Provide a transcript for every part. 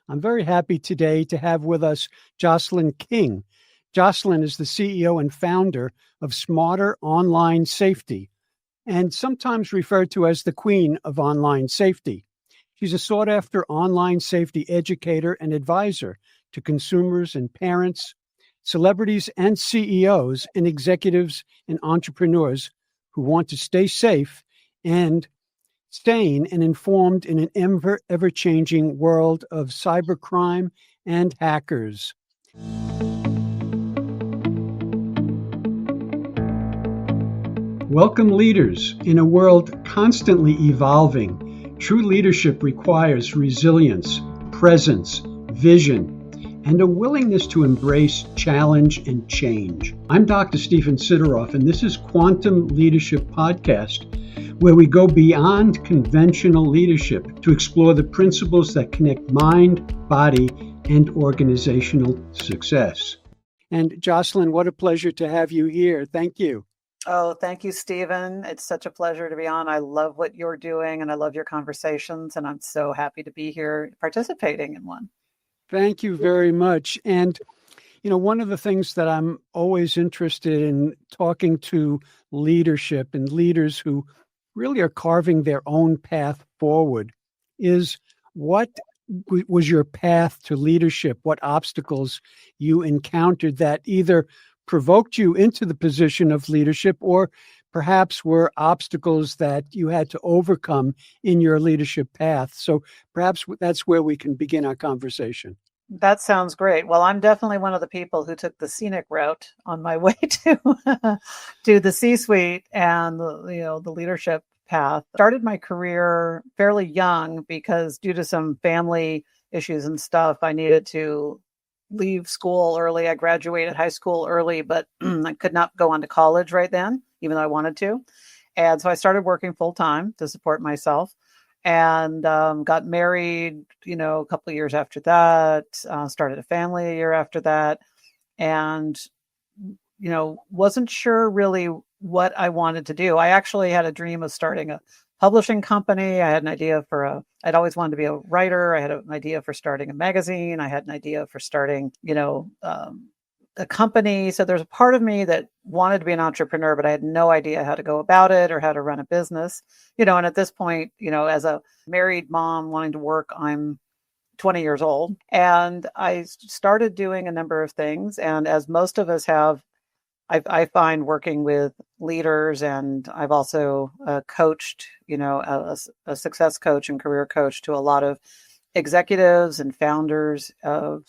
I'm very happy today to have with us Jocelyn King. Jocelyn is the CEO and founder of Smarter Online Safety, and sometimes referred to as the Queen of Online Safety. She's a sought-after online safety educator and advisor to consumers and parents, celebrities and CEOs, and executives and entrepreneurs who want to stay safe and sane and informed in an ever-changing world of cybercrime and hackers. Welcome, leaders. In a world constantly evolving, true leadership requires resilience, presence, vision, and a willingness to embrace challenge and change. I'm Dr. Stephen Sideroff, and this is Quantum Leadership Podcast, where we go beyond conventional leadership to explore the principles that connect mind, body, and organizational success. And Jocelyn, what a pleasure to have you here. Thank you. Oh, thank you, Stephen. It's such a pleasure to be on. I love what you're doing and I love your conversations, and I'm so happy to be here participating in one. Thank you very much. And, one of the things that I'm always interested in talking to leadership and leaders who really are carving their own path forward is what was your path to leadership? What obstacles you encountered that either provoked you into the position of leadership or perhaps were obstacles that you had to overcome in your leadership path? So perhaps that's where we can begin our conversation. That sounds great. Well, I'm definitely one of the people who took the scenic route on my way to to the C-suite and the leadership path. Started my career fairly young because due to some family issues and stuff, I needed to leave school early. I graduated high school early, but I could not go on to college right then, even though I wanted to. And so I started working full time to support myself. And got married, a couple of years after that, started a family a year after that, and, wasn't sure really what I wanted to do. I actually had a dream of starting a publishing company. I had an idea I'd always wanted to be a writer. I had an idea for starting a magazine. I had an idea for starting, a company. So there's a part of me that wanted to be an entrepreneur, but I had no idea how to go about it or how to run a business, and at this point, as a married mom wanting to work, I'm 20 years old, and I started doing a number of things. And as most of us have, I find working with leaders, and I've also coached, a success coach and career coach to a lot of executives and founders of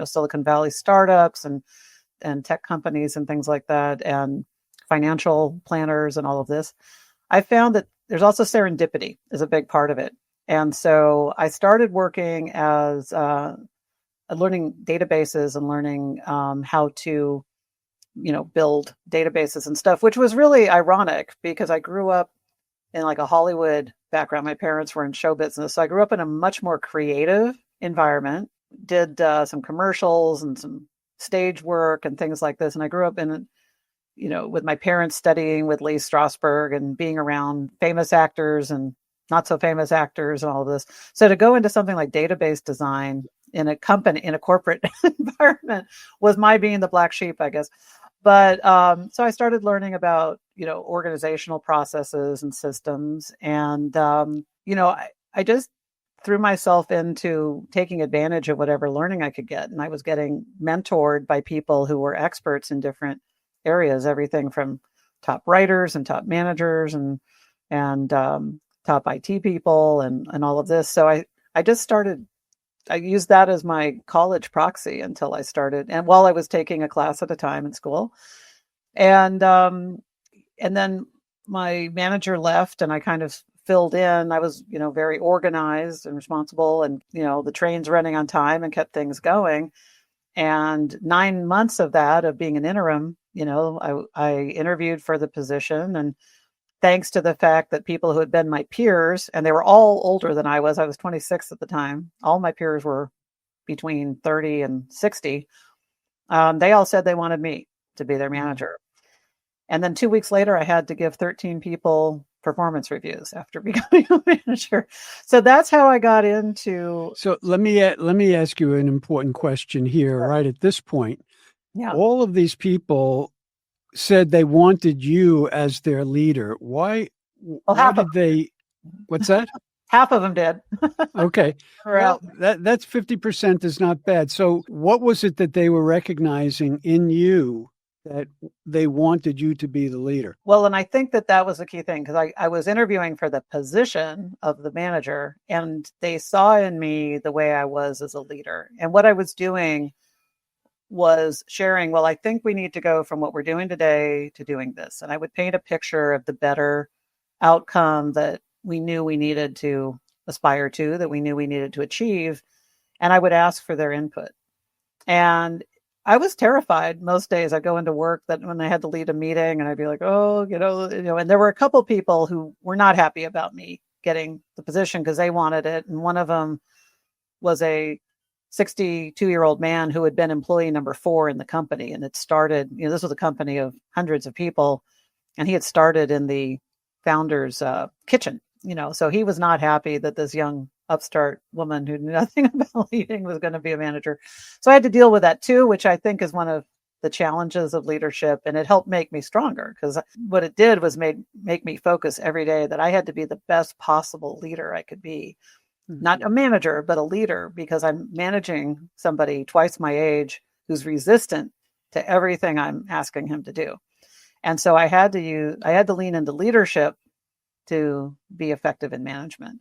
Silicon Valley startups and tech companies and things like that, and financial planners and all of this. I found that there's also serendipity is a big part of it. And so I started working as learning databases and learning how to, build databases and stuff, which was really ironic because I grew up in like a Hollywood background. My parents were in show business. So I grew up in a much more creative environment, did some commercials and some stage work and things like this. And I grew up in, with my parents studying with Lee Strasberg and being around famous actors and not so famous actors and all of this. So to go into something like database design in a company, in a corporate environment was my being the black sheep, I guess. But so I started learning about, organizational processes and systems. And, I just threw myself into taking advantage of whatever learning I could get. And I was getting mentored by people who were experts in different areas, everything from top writers and top managers and top IT people and all of this. So I just started, I used that as my college proxy until I started, and while I was taking a class at a time in school. And then my manager left and I kind of filled in. I was, very organized and responsible, and, the train's running on time and kept things going. And 9 months of that, of being an interim, I interviewed for the position, and thanks to the fact that people who had been my peers, and they were all older than I was 26 at the time. All my peers were between 30 and 60. They all said they wanted me to be their manager. And then 2 weeks later, I had to give 13 people performance reviews after becoming a manager. So that's how I got into. So let me ask you an important question here, right at this point. Yeah. All of these people said they wanted you as their leader. Why? Well, Why did they? What's that? Half of them did. Okay. Well, Right. that's 50% is not bad. So what was it that they were recognizing in you that they wanted you to be the leader? Well, and I think that that was the key thing, because I was interviewing for the position of the manager, and they saw in me the way I was as a leader. And what I was doing was sharing, well, I think we need to go from what we're doing today to doing this. And I would paint a picture of the better outcome that we knew we needed to aspire to, that we knew we needed to achieve. And I would ask for their input. And I was terrified most days. I go into work that when I had to lead a meeting, and I'd be like, oh, and there were a couple people who were not happy about me getting the position because they wanted it. And one of them was a 62-year-old man who had been employee number 4 in the company. And it started, this was a company of hundreds of people, and he had started in the founder's kitchen, so he was not happy that this young upstart woman who knew nothing about leading was going to be a manager. So I had to deal with that too, which I think is one of the challenges of leadership. And it helped make me stronger, because what it did was make me focus every day that I had to be the best possible leader I could be. Not a manager, but a leader, because I'm managing somebody twice my age who's resistant to everything I'm asking him to do. And so I had to lean into leadership to be effective in management.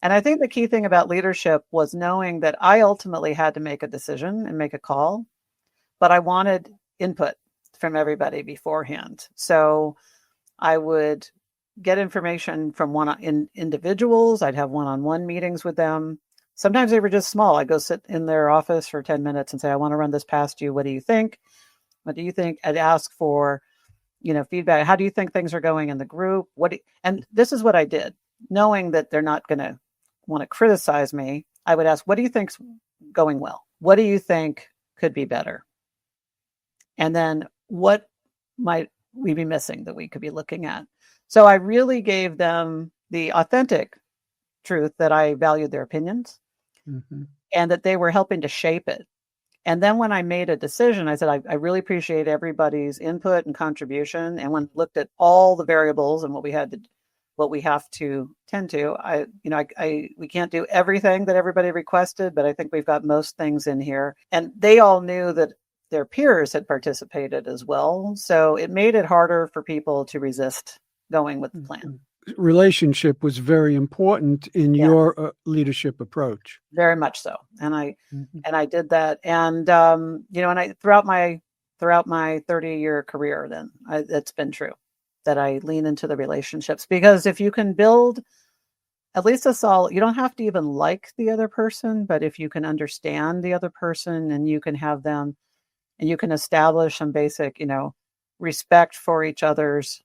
And I think the key thing about leadership was knowing that I ultimately had to make a decision and make a call, but I wanted input from everybody beforehand. So I would get information from individuals. I'd have one-on-one meetings with them. Sometimes they were just small. I'd go sit in their office for 10 minutes and say, I want to run this past you. What do you think? What do you think? I'd ask for, feedback. How do you think things are going in the group? And this is what I did, knowing that they're not going to want to criticize me. I would ask, what do you think's going well? What do you think could be better? And then what might we be missing that we could be looking at? So I really gave them the authentic truth that I valued their opinions, and that they were helping to shape it. And then when I made a decision, I said, I really appreciate everybody's input and contribution. And when I looked at all the variables and what we have to tend to, we can't do everything that everybody requested, but I think we've got most things in here. And they all knew that their peers had participated as well. So it made it harder for people to resist going with the plan. Relationship was very important in your leadership approach. Very much so. And I did that. And, throughout my 30-year career, then it's been true that I lean into the relationships, because if you can build at least a solid, you don't have to even like the other person, but if you can understand the other person and you can have them, and you can establish some basic, respect for each other's,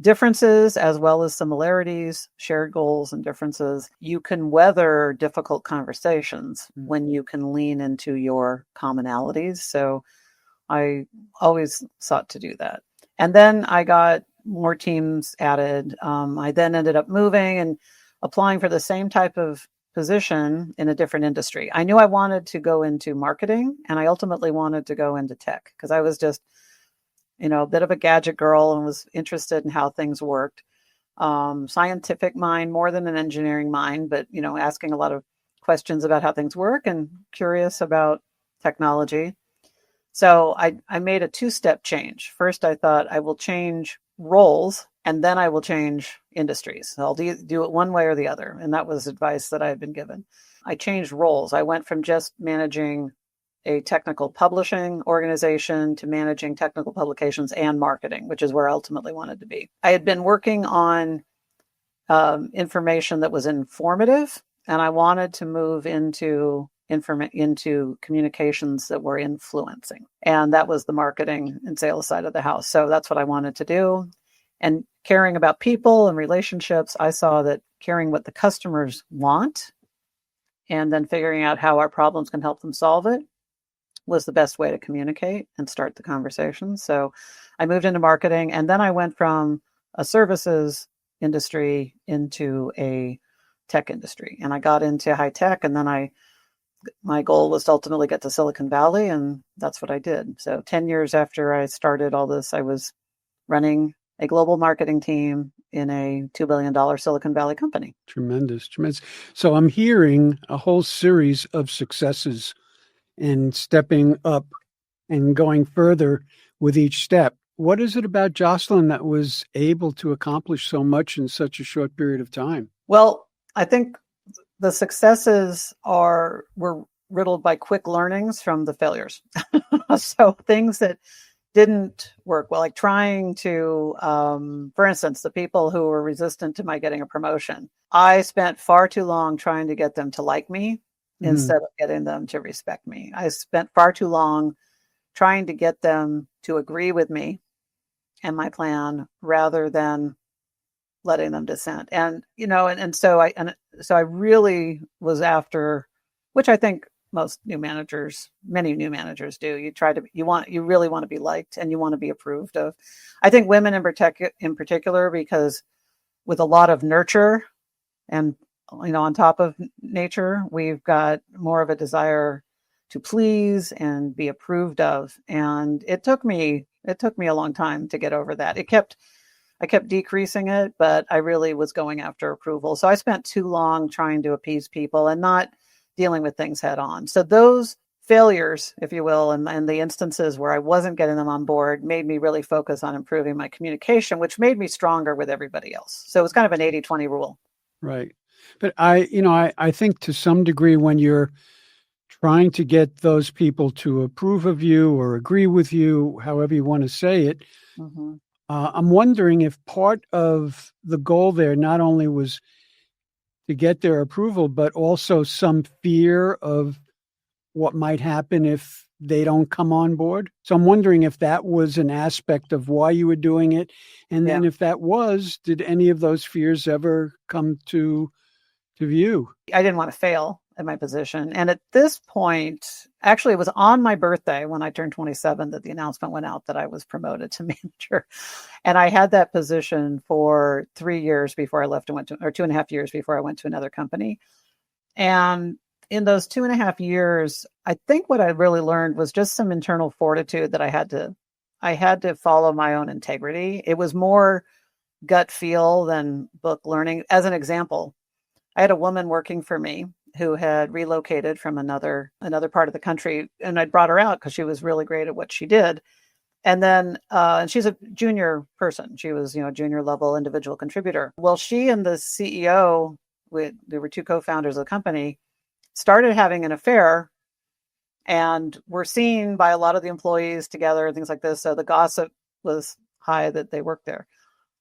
differences as well as similarities, shared goals and differences, you can weather difficult conversations when you can lean into your commonalities. So I always sought to do that. And then I got more teams added. I then ended up moving and applying for the same type of position in a different industry. I knew I wanted to go into marketing, and I ultimately wanted to go into tech, because I was just a bit of a gadget girl and was interested in how things worked. Scientific mind more than an engineering mind, but, asking a lot of questions about how things work and curious about technology. So I made a 2-step change. First, I thought I will change roles, and then I will change industries. I'll do it one way or the other. And that was advice that I had been given. I changed roles. I went from just managing a technical publishing organization to managing technical publications and marketing, which is where I ultimately wanted to be. I had been working on information that was informative, and I wanted to move into communications that were influencing. And that was the marketing and sales side of the house. So that's what I wanted to do. And caring about people and relationships, I saw that caring what the customers want and then figuring out how our problems can help them solve it was the best way to communicate and start the conversation. So I moved into marketing, and then I went from a services industry into a tech industry. And I got into high tech, and then my goal was to ultimately get to Silicon Valley, and that's what I did. So 10 years after I started all this, I was running a global marketing team in a $2 billion Silicon Valley company. Tremendous, tremendous. So I'm hearing a whole series of successes and stepping up and going further with each step. What is it about Jocelyn that was able to accomplish so much in such a short period of time? Well, I think the successes were riddled by quick learnings from the failures. So things that didn't work well, like trying to, for instance, the people who were resistant to my getting a promotion, I spent far too long trying to get them to like me instead of getting them to respect me. I spent far too long trying to get them to agree with me and my plan rather than letting them dissent. And, so I really was after, which I think many new managers do. You really want to be liked, and you want to be approved of. I think women in particular, because with a lot of nurture and, on top of nature, we've got more of a desire to please and be approved of. And it took me a long time to get over that. I kept decreasing it, but I really was going after approval. So I spent too long trying to appease people and not dealing with things head on. So those failures, if you will, and the instances where I wasn't getting them on board made me really focus on improving my communication, which made me stronger with everybody else. So it was kind of an 80-20 rule. Right. But I think to some degree, when you're trying to get those people to approve of you or agree with you, however you want to say it, I'm wondering if part of the goal there not only was to get their approval, but also some fear of what might happen if they don't come on board. So I'm wondering if that was an aspect of why you were doing it. And then if that was, did any of those fears ever come to view? I didn't want to fail at my position. And at this point, actually, it was on my birthday when I turned 27 that the announcement went out that I was promoted to manager. And I had that position for 3 years before I left and went to, or 2.5 years before I went to another company. And in those 2.5 years, I think what I really learned was just some internal fortitude that I had to follow my own integrity. It was more gut feel than book learning. As an example, I had a woman working for me who had relocated from another part of the country, and I brought her out because she was really great at what she did. And then, and she's a junior person. She was, junior level individual contributor. Well, she and the CEO, there were two co-founders of the company, started having an affair, and were seen by a lot of the employees together and things like this. So the gossip was high that they worked there.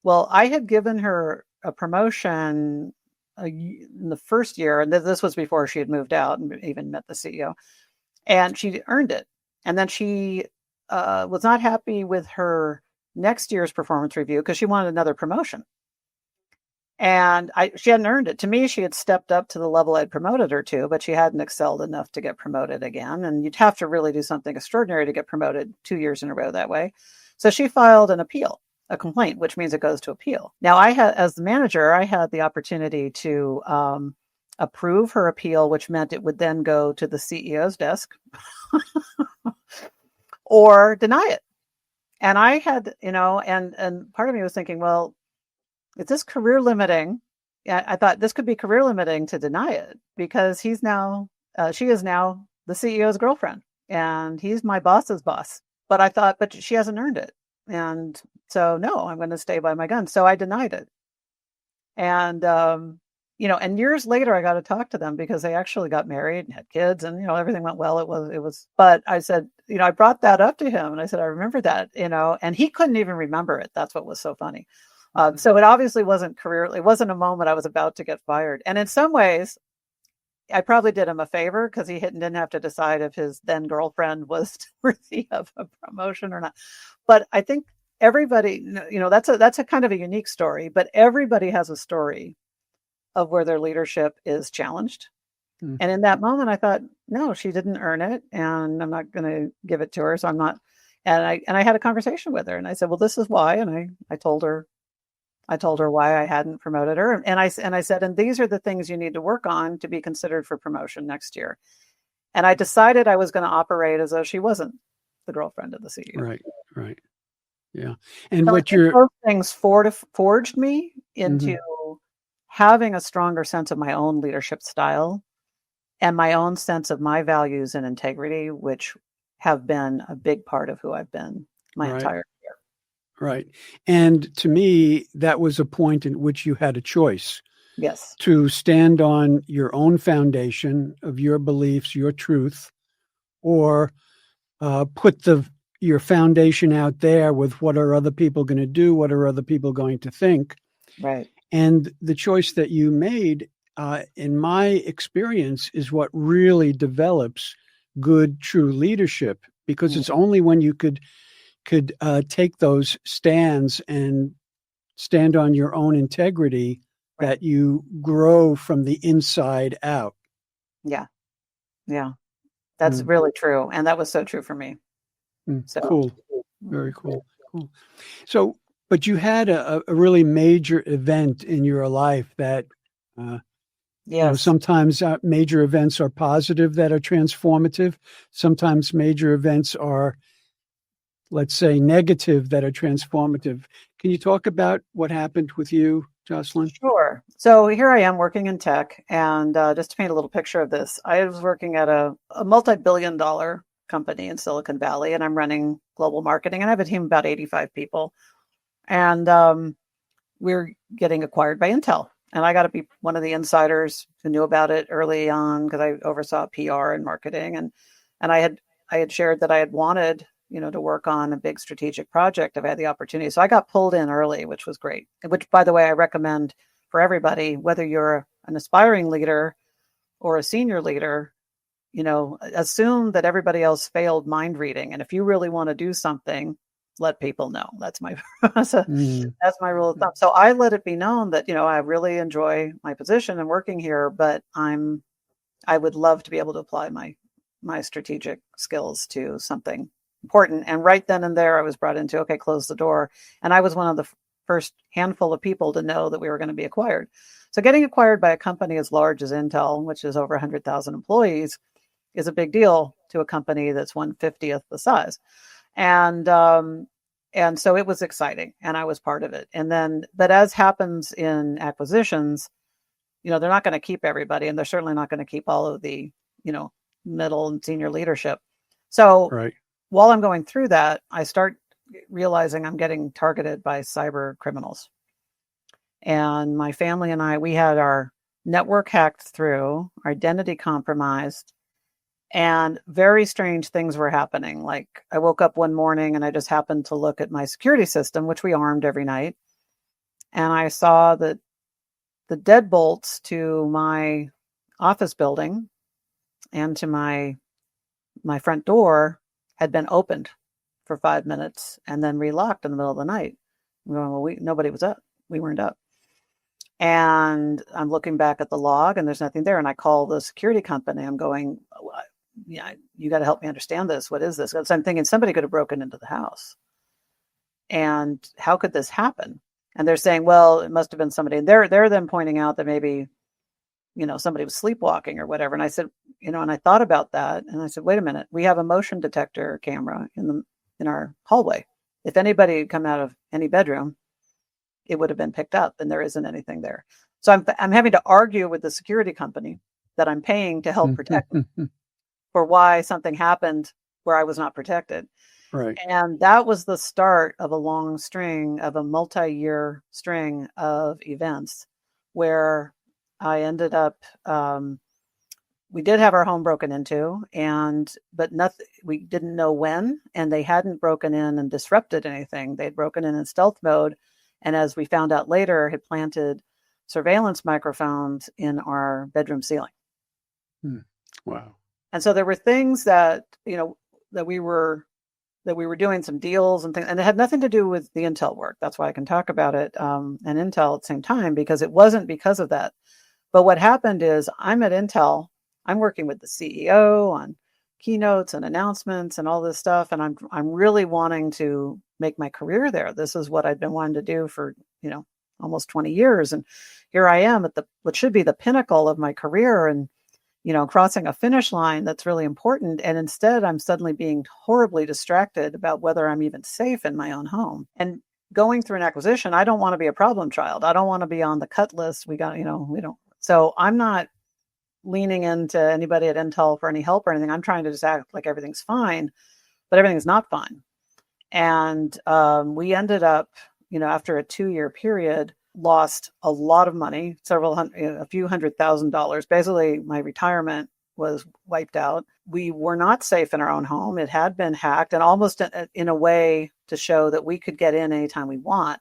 Well, I had given her a promotion in the first year, and this was before she had moved out and even met the CEO, and she earned it. And then she was not happy with her next year's performance review because she wanted another promotion. And she hadn't earned it. To me, she had stepped up to the level I'd promoted her to, but she hadn't excelled enough to get promoted again. And you'd have to really do something extraordinary to get promoted 2 years in a row that way. So she filed a complaint, which means it goes to appeal. Now, as the manager, I had the opportunity to approve her appeal, which meant it would then go to the CEO's desk or deny it. And I had, and part of me was thinking, well, is this career limiting? I thought this could be career limiting to deny it because she is now the CEO's girlfriend and he's my boss's boss. But I thought, but she hasn't earned it. And so, no, I'm going to stay by my gun. So I denied it. And, and years later, I got to talk to them because they actually got married and had kids and, everything went well. But I said, I brought that up to him and I said, I remember that, and he couldn't even remember it. That's what was so funny. So it obviously wasn't it wasn't a moment I was about to get fired. And in some ways, I probably did him a favor because he didn't have to decide if his then girlfriend was worthy of a promotion or not. But I think everybody, that's a kind of a unique story, but everybody has a story of where their leadership is challenged. And in that moment, I thought, no, she didn't earn it and I'm not going to give it to her. So I'm not. And I had a conversation with her and I said, well, this is why. And I told her I told her why I hadn't promoted her. And I said, and these are the things you need to work on to be considered for promotion next year. And I decided I was going to operate as though she wasn't the girlfriend of the CEO. Right. Right. Yeah. And So I what think you're, those things forged me into mhm, having a stronger sense of my own leadership style and my own sense of my values and integrity, which have been a big part of who I've been my right. entire career. Right. And to me, that was a point in which you had a choice Yes. to stand on your own foundation of your beliefs, your truth, or put your foundation out there with what are other people going to do, what are other people going to think. Right. And the choice that you made, in my experience, is what really develops good, true leadership. Because Mm, it's only when you could take those stands and stand on your own integrity right. that you grow from the inside out. Yeah. Yeah. That's Mm, really true. And that was so true for me. So, cool. Very cool. Cool. So, but you had a really major event in your life that, uh, yes. sometimes major events are positive that are transformative. Sometimes major events are, let's say, negative that are transformative. Can you talk about what happened with you, Jocelyn? Sure. So here I am working in tech. And just to paint a little picture of this, I was working at a multi-billion-dollar company in Silicon Valley, and I'm running global marketing, and I have a team of about 85 people. And we're getting acquired by Intel. And I got to be one of the insiders who knew about it early on because I oversaw PR and marketing. And I had shared that I had wanted, to work on a big strategic project if I had the opportunity. So I got pulled in early, which was great. Which, by the way, I recommend for everybody, whether you're an aspiring leader or a senior leader, assume that everybody else failed mind reading. And if you really want to do something, let people know. That's my Mm, that's my rule of thumb. So I let it be known that, I really enjoy my position and working here, but I would love to be able to apply my strategic skills to something important. And right then and there, I was brought into, okay, close the door. And I was one of the first handful of people to know that we were going to be acquired. So getting acquired by a company as large as Intel, which is over 100,000 employees, is a big deal to a company that's 1/50th the size. And and so it was exciting, and I was part of it. And then, but as happens in acquisitions, they're not going to keep everybody, and they're certainly not going to keep all of the, you know, middle and senior leadership. So right. while I'm going through that, I start realizing I'm getting targeted by cyber criminals. And my family and we had our network hacked through, our identity compromised, and very strange things were happening. Like I woke up one morning and I just happened to look at my security system, which we armed every night. And I saw that the deadbolts to my office building and to my front door had been opened for 5 minutes and then relocked in the middle of the night. I'm going, well, nobody was up. We weren't up. And I'm looking back at the log and there's nothing there. And I call the security company. I'm going, yeah, you got to help me understand this. What is this? Because I'm thinking somebody could have broken into the house. And how could this happen? And they're saying, well, it must have been somebody. And they're then pointing out that maybe, somebody was sleepwalking or whatever. And I said, and I thought about that. And I said, wait a minute, we have a motion detector camera in our hallway. If anybody had come out of any bedroom, it would have been picked up, and there isn't anything there. So I'm having to argue with the security company that I'm paying to help protect for why something happened where I was not protected. Right. And that was the start of a long string of a multi-year string of events where I ended up, we did have our home broken into, but nothing, we didn't know when, and they hadn't broken in and disrupted anything. They'd broken in stealth mode. And as we found out later, had planted surveillance microphones in our bedroom ceiling. Wow. And so there were things that, that we were doing some deals and things, and it had nothing to do with the Intel work. That's why I can talk about it and Intel at the same time, because it wasn't because of that. But what happened is I'm at Intel, I'm working with the CEO on keynotes and announcements and all this stuff. And I'm really wanting to make my career there. This is what I'd been wanting to do for, almost 20 years. And here I am at what should be the pinnacle of my career, and crossing a finish line that's really important. And instead, I'm suddenly being horribly distracted about whether I'm even safe in my own home. And going through an acquisition, I don't want to be a problem child. I don't want to be on the cut list. We don't. So I'm not leaning into anybody at Intel for any help or anything. I'm trying to just act like everything's fine, but everything's not fine. And we ended up, after a 2-year period, lost a lot of money, a few $100,000. Basically, my retirement was wiped out. We were not safe in our own home. It had been hacked, and almost in a way to show that we could get in anytime we want,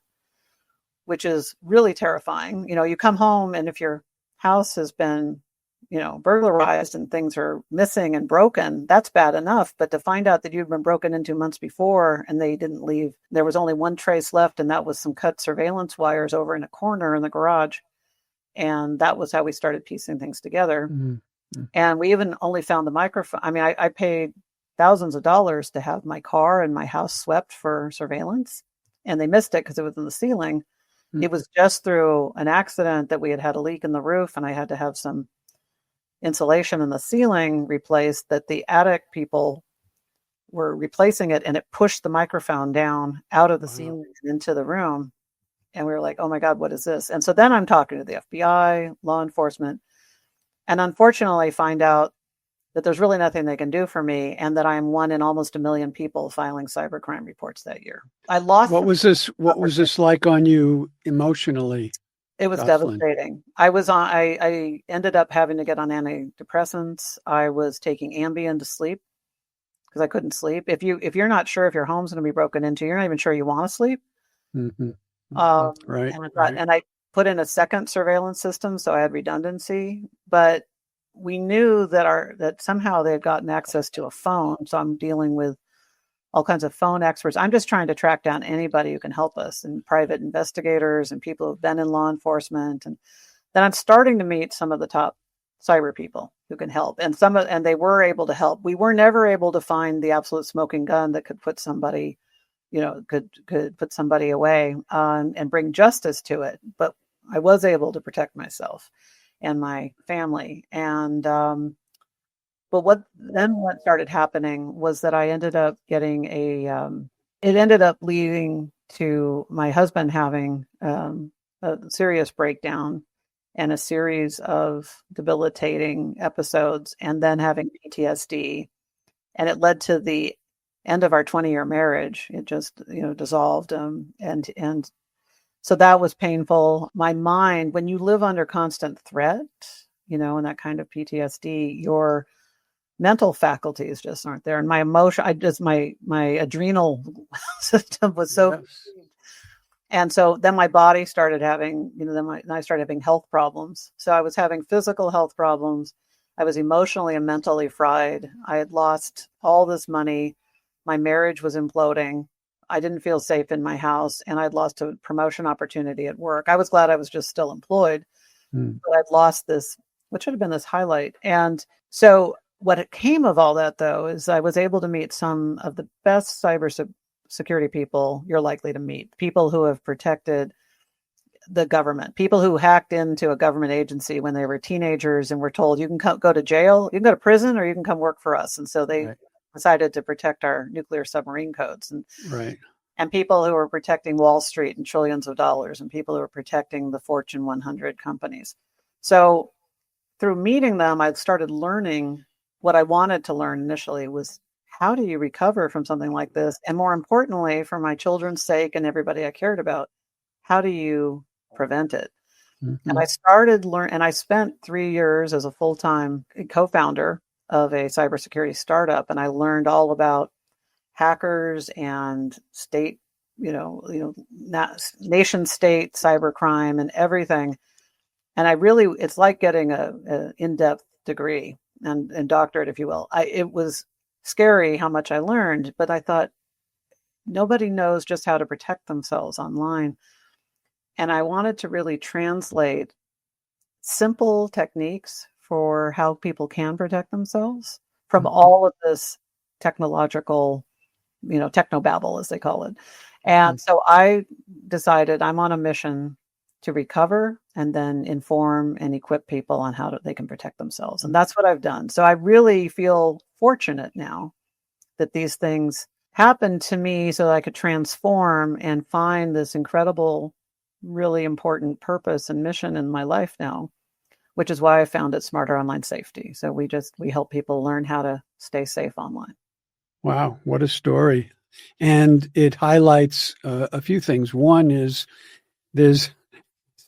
which is really terrifying. You come home, and if your house has been burglarized and things are missing and broken, that's bad enough. But to find out that you'd been broken into months before and they didn't leave, there was only one trace left, and that was some cut surveillance wires over in a corner in the garage. And that was how we started piecing things together. Mm-hmm. And we even only found the microphone. I mean, I paid thousands of dollars to have my car and my house swept for surveillance, and they missed it because it was in the ceiling. Mm-hmm. It was just through an accident that we had a leak in the roof, and I had to have some insulation in the ceiling replaced, that the attic people were replacing it, and it pushed the microphone down out of the ceiling and into the room. And we were like, oh my God, what is this? And so then I'm talking to the FBI, law enforcement, and unfortunately find out that there's really nothing they can do for me, and that I am one in almost 1 million people filing cybercrime reports that year. I lost. What was this like on you emotionally? It was Jocelyn. devastating. I ended up having to get on antidepressants. I was taking Ambien to sleep because I couldn't sleep. If you're not sure if your home's going to be broken into, you're not even sure you want to sleep. Mm-hmm. Right. And I put in a second surveillance system, so I had redundancy. But we knew that somehow they had gotten access to a phone. So I'm dealing with all kinds of phone experts. I'm just trying to track down anybody who can help us, and private investigators and people who've been in law enforcement. And then I'm starting to meet some of the top cyber people who can help. And and they were able to help. We were never able to find the absolute smoking gun that could put somebody, could put somebody away and bring justice to it. But I was able to protect myself and my family. And but what started happening was that I ended up getting it ended up leading to my husband having a serious breakdown and a series of debilitating episodes, and then having PTSD. And it led to the end of our 20-year marriage. It just, dissolved. And so that was painful. My mind, when you live under constant threat, and that kind of PTSD, your mental faculties just aren't there. And my emotion, my adrenal system was so, yes. And so then my body started having, then I started having health problems. So I was having physical health problems. I was emotionally and mentally fried. I had lost all this money. My marriage was imploding. I didn't feel safe in my house, and I'd lost a promotion opportunity at work. I was glad I was just still employed, but I'd lost this, what should have been this highlight. And so what came of all that, though, is I was able to meet some of the best cybersecurity people you're likely to meet. People who have protected the government, people who hacked into a government agency when they were teenagers and were told, you can go to jail, you can go to prison, or you can come work for us. And so they decided to protect our nuclear submarine codes. And people who were protecting Wall Street and trillions of dollars, and people who were protecting the Fortune 100 companies. So through meeting them, I started learning what I wanted to learn initially was, how do you recover from something like this? And more importantly, for my children's sake and everybody I cared about, how do you prevent it? Mm-hmm. And I started and I spent 3 years as a full-time co-founder of a cybersecurity startup. And I learned all about hackers and state, nation state cybercrime and everything. And it's like getting a in-depth degree and doctorate, if you will. It was scary how much I learned, but I thought, nobody knows just how to protect themselves online. And I wanted to really translate simple techniques for how people can protect themselves from all of this technological, technobabble, as they call it. And so I decided I'm on a mission to recover and then inform and equip people on they can protect themselves. And that's what I've done. So I really feel fortunate now that these things happened to me so that I could transform and find this incredible, really important purpose and mission in my life now, which is why I founded Smarter Online Safety. So we help people learn how to stay safe online. Wow, what a story. And it highlights a few things. One is there's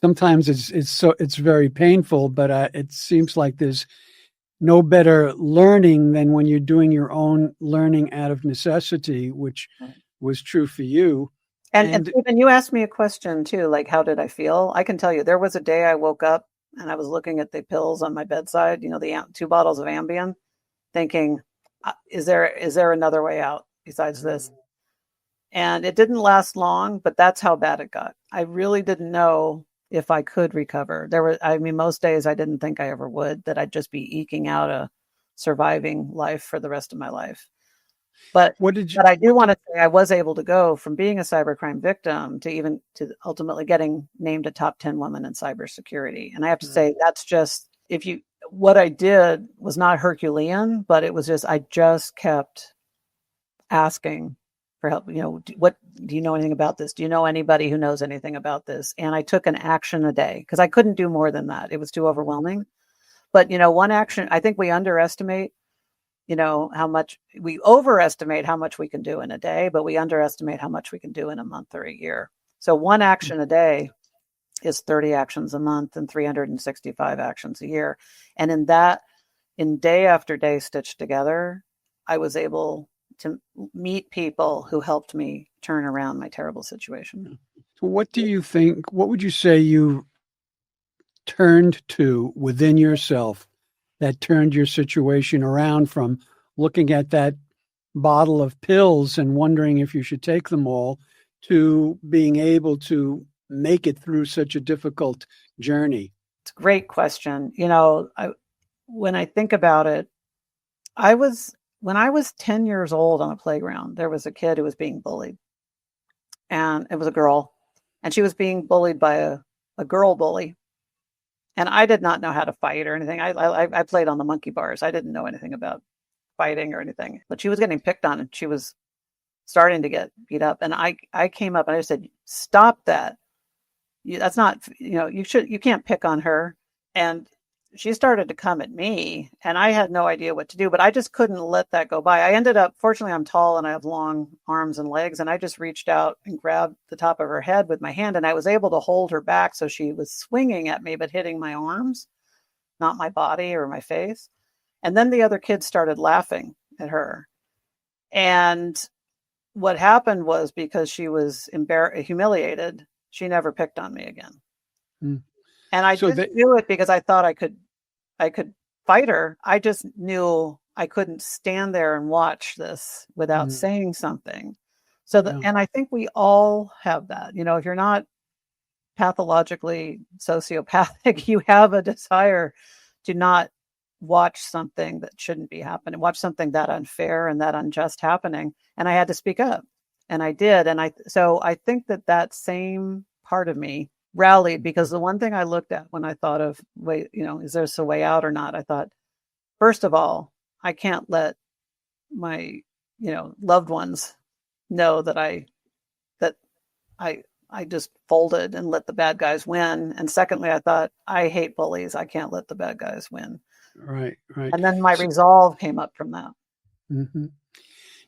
sometimes it's very painful, but it seems like there's no better learning than when you're doing your own learning out of necessity, which was true for you. And Stephen, you asked me a question too, like how did I feel? I can tell you, there was a day I woke up and I was looking at the pills on my bedside, the 2 bottles of Ambien, thinking, is there another way out besides this? And it didn't last long, but that's how bad it got. I really didn't know if I could recover. Most days I didn't think I ever would, that I'd just be eking out a surviving life for the rest of my life. But I do want to say I was able to go from being a cybercrime victim to ultimately getting named a top 10 woman in cybersecurity. And I have to say, that's just, what I did was not Herculean, but it was just, I just kept asking for help. What do you know anything about this? Do you know anybody who knows anything about this? And I took an action a day because I couldn't do more than that. It was too overwhelming. But, one action, I think we underestimate, we overestimate how much we can do in a day, but we underestimate how much we can do in a month or a year. So one action a day is 30 actions a month and 365 actions a year. And in day after day stitched together, I was able to meet people who helped me turn around my terrible situation. So what would you say you turned to within yourself that turned your situation around from looking at that bottle of pills and wondering if you should take them all to being able to make it through such a difficult journey? It's a great question. When I think about it, when I was 10 years old on a playground, there was a kid who was being bullied, and it was a girl, and she was being bullied by a girl bully. And I did not know how to fight or anything. I played on the monkey bars. I didn't know anything about fighting or anything, but she was getting picked on and she was starting to get beat up. And I came up and I said, stop that. That's not, you can't pick on her. And she started to come at me and I had no idea what to do, but I just couldn't let that go by. I ended up, fortunately, I'm tall and I have long arms and legs. And I just reached out and grabbed the top of her head with my hand and I was able to hold her back. So she was swinging at me, but hitting my arms, not my body or my face. And then the other kids started laughing at her. And what happened was, because she was humiliated, she never picked on me again. Mm. And I didn't do it because I thought I could fight her. I just knew I couldn't stand there and watch this without saying something. So and I think we all have that. If you're not pathologically sociopathic, you have a desire to not watch something that shouldn't be happening, watch something that unfair and that unjust happening. And I had to speak up, and I did. And so I think that same part of me rallied, because the one thing I looked at when I thought of, is there a way out or not? I thought, first of all, I can't let my, loved ones know that I just folded and let the bad guys win. And secondly, I thought, I hate bullies. I can't let the bad guys win. Right. And then my resolve came up from that. Mm-hmm.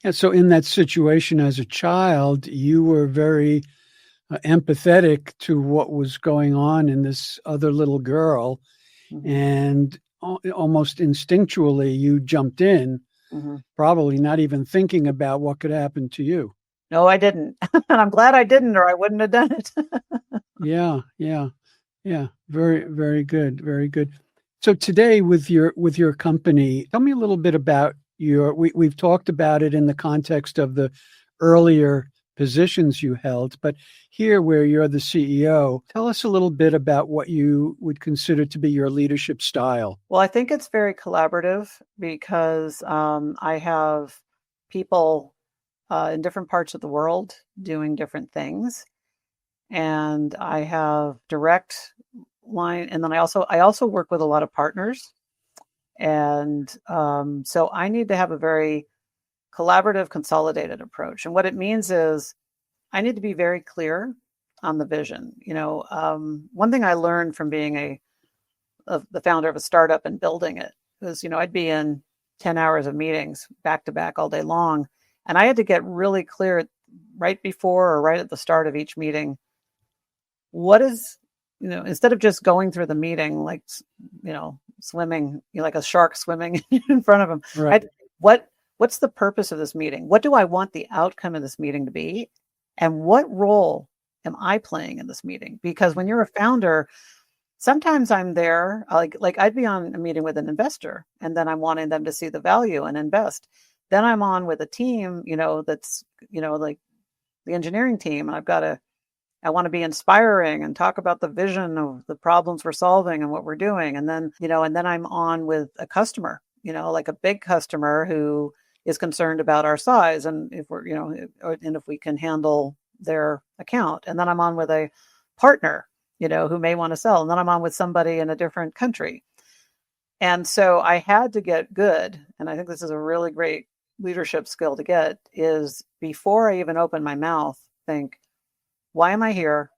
And so in that situation as a child, you were very empathetic to what was going on in this other little girl. Mm-hmm. And almost instinctually, you jumped in, probably not even thinking about what could happen to you. No, I didn't. And I'm glad I didn't, or I wouldn't have done it. Yeah. Very, very good. Very good. So today with your company, tell me a little bit about we've talked about it in the context of the earlier positions you held, but here where you're the CEO, tell us a little bit about what you would consider to be your leadership style. Well, I think it's very collaborative because I have people in different parts of the world doing different things. and I have direct line. And then I also work with a lot of partners. And so I need to have a very collaborative, consolidated approach. And what it means is I need to be very clear on the vision. One thing I learned from being the founder of a startup and building it was, I'd be in 10 hours of meetings back to back all day long. And I had to get really clear right before or right at the start of each meeting. What is, instead of just going through the meeting, like, swimming, like a shark swimming in front of them, Right. what's the purpose of this meeting? What do I want the outcome of this meeting to be? And what role am I playing in this meeting? Because when you're a founder, sometimes I'm there, like I'd be on a meeting with an investor, and then I'm wanting them to see the value and invest. Then I'm on with a team, that's, like the engineering team, and I want to be inspiring and talk about the vision of the problems we're solving and what we're doing. And then, and then I'm on with a customer, like a big customer who is concerned about our size and if we're, and if we can handle their account. And then I'm on with a partner, who may want to sell. And then I'm on with somebody in a different country. And so I had to get good. And I think this is a really great leadership skill to get, is before I even open my mouth, think, why am I here?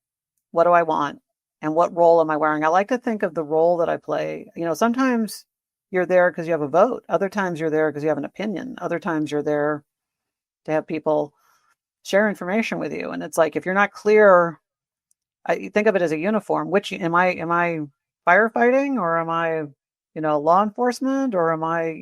What do I want? And what role am I wearing? I like to think of the role that I play. Sometimes you're there because you have a vote. Other times you're there because you have an opinion. Other times you're there to have people share information with you. And it's like, if you're not clear, I think of it as a uniform. Which am I firefighting, or am I, law enforcement, or am I,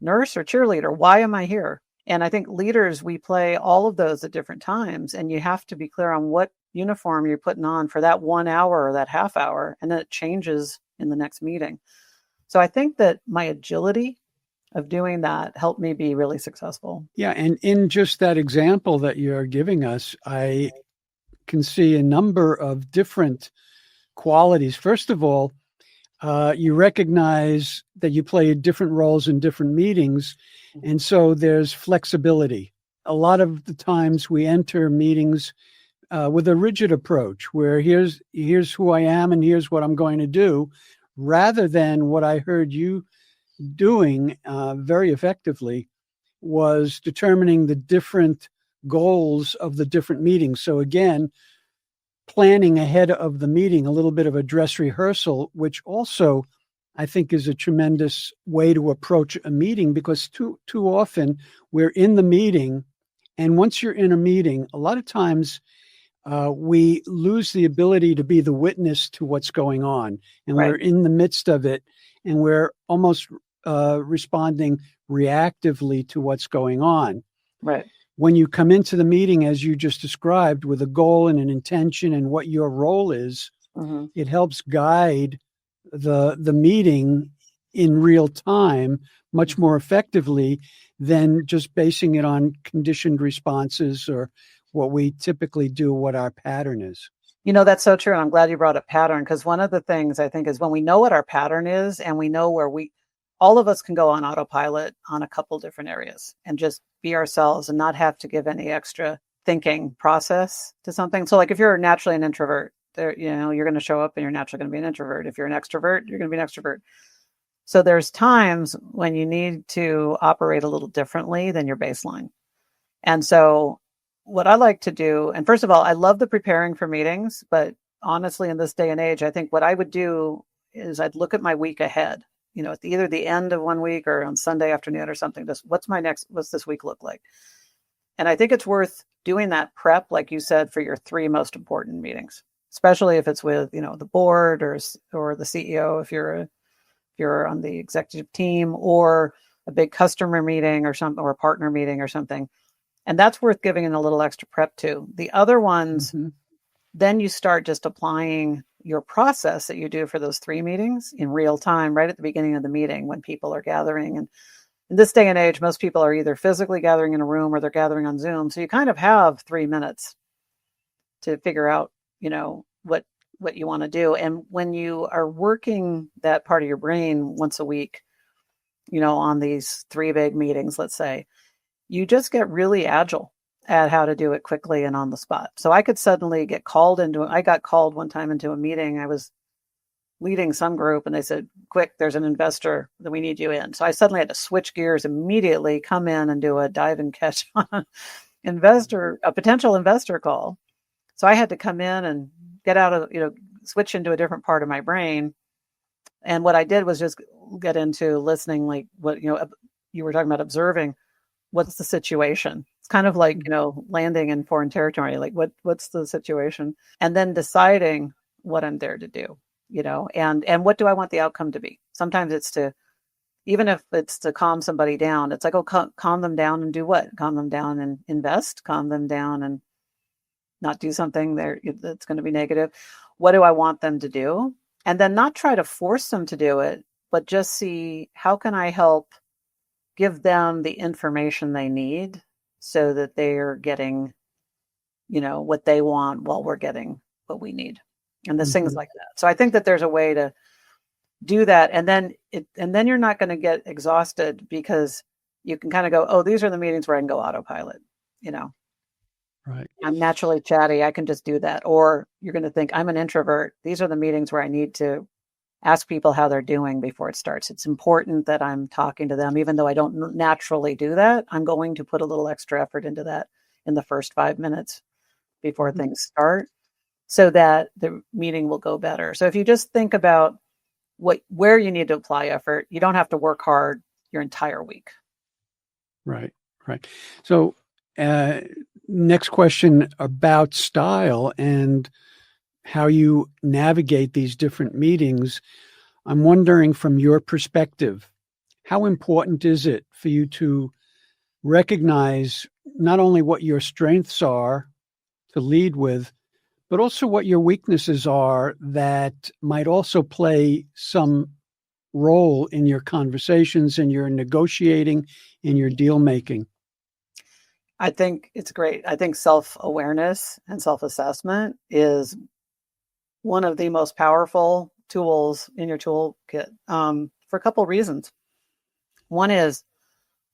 nurse or cheerleader? Why am I here? And I think leaders, we play all of those at different times, and you have to be clear on what uniform you're putting on for that 1 hour or that half hour, and then it changes in the next meeting. So I think that my agility of doing that helped me be really successful. Yeah. And in just that example that you're giving us, I can see a number of different qualities. First of all, you recognize that you play different roles in different meetings. And so there's flexibility. A lot of the times we enter meetings with a rigid approach where here's who I am and here's what I'm going to do, rather than what I heard you doing very effectively was determining the different goals of the different meetings. So again, planning ahead of the meeting, a little bit of a dress rehearsal, which also I think is a tremendous way to approach a meeting, because too often we're in the meeting, and once you're in a meeting, a lot of times we lose the ability to be the witness to what's going on, and Right. we're in the midst of it, and we're almost responding reactively to what's going on. Right. When you come into the meeting, as you just described, with a goal and an intention and what your role is, Mm-hmm. it helps guide the meeting in real time much more effectively than just basing it on conditioned responses or what we typically do, what our pattern is. That's so true. And I'm glad you brought up pattern, because one of the things I think is when we know what our pattern is, and we know where all of us can go on autopilot on a couple different areas and just be ourselves and not have to give any extra thinking process to something. So like if you're naturally an introvert, you're going to show up and you're naturally going to be an introvert. If you're an extrovert, you're going to be an extrovert. So there's times when you need to operate a little differently than your baseline. And so what I like to do, and first of all, I love the preparing for meetings, but honestly, in this day and age, I think what I would do is I'd look at my week ahead, at either the end of one week or on Sunday afternoon or something. Just what's this week look like? And I think it's worth doing that prep, like you said, for your 3 most important meetings, especially if it's with, the board or the CEO, if you're on the executive team, or a big customer meeting or something, or a partner meeting or something. And that's worth giving in a little extra prep to. The other ones, then you start just applying your process that you do for those 3 meetings in real time, right at the beginning of the meeting when people are gathering. And in this day and age, most people are either physically gathering in a room or they're gathering on Zoom. So you kind of have 3 minutes to figure out, what you want to do. And when you are working that part of your brain once a week, on these 3 big meetings, let's say, you just get really agile. at how to do it quickly and on the spot. So I could suddenly get called I got called one time into a meeting. I was leading some group and they said, quick, there's an investor that we need you in. So I suddenly had to switch gears immediately, come in and do a dive and catch on a potential investor call. So I had to come in and get out of, switch into a different part of my brain. And what I did was just get into listening, like what, you were talking about observing, what's the situation? It's kind of like, landing in foreign territory, like what's the situation? And then deciding what I'm there to do, and what do I want the outcome to be? Sometimes it's even if it's to calm somebody down, it's like, oh, calm them down and do what? Calm them down and invest, calm them down and not do something that's going to be negative. What do I want them to do? And then not try to force them to do it, but just see how can I help give them the information they need so that they're getting, what they want while we're getting what we need. And there's things like that. So I think that there's a way to do that. And then you're not going to get exhausted because you can kind of go, oh, these are the meetings where I can go autopilot, Right. I'm naturally chatty. I can just do that. Or you're going to think I'm an introvert. These are the meetings where I need to ask people how they're doing before it starts. It's important that I'm talking to them, even though I don't naturally do that. I'm going to put a little extra effort into that in the first 5 minutes before things start so that the meeting will go better. So if you just think about where you need to apply effort, you don't have to work hard your entire week. Right. So next question about style and how you navigate these different meetings. I'm wondering from your perspective, how important is it for you to recognize not only what your strengths are to lead with, but also what your weaknesses are that might also play some role in your conversations, in your negotiating, in your deal making? I think it's great. I think self-awareness and self-assessment is one of the most powerful tools in your toolkit for a couple of reasons. One is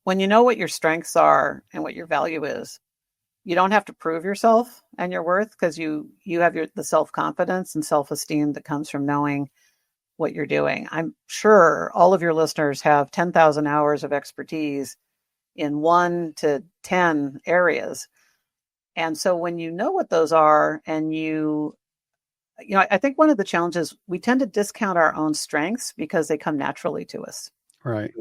when you know what your strengths are and what your value is, you don't have to prove yourself and your worth because you have the self-confidence and self-esteem that comes from knowing what you're doing. I'm sure all of your listeners have 10,000 hours of expertise in 1 to 10 areas. And so when you know what those are and I think one of the challenges, we tend to discount our own strengths because they come naturally to us. Right.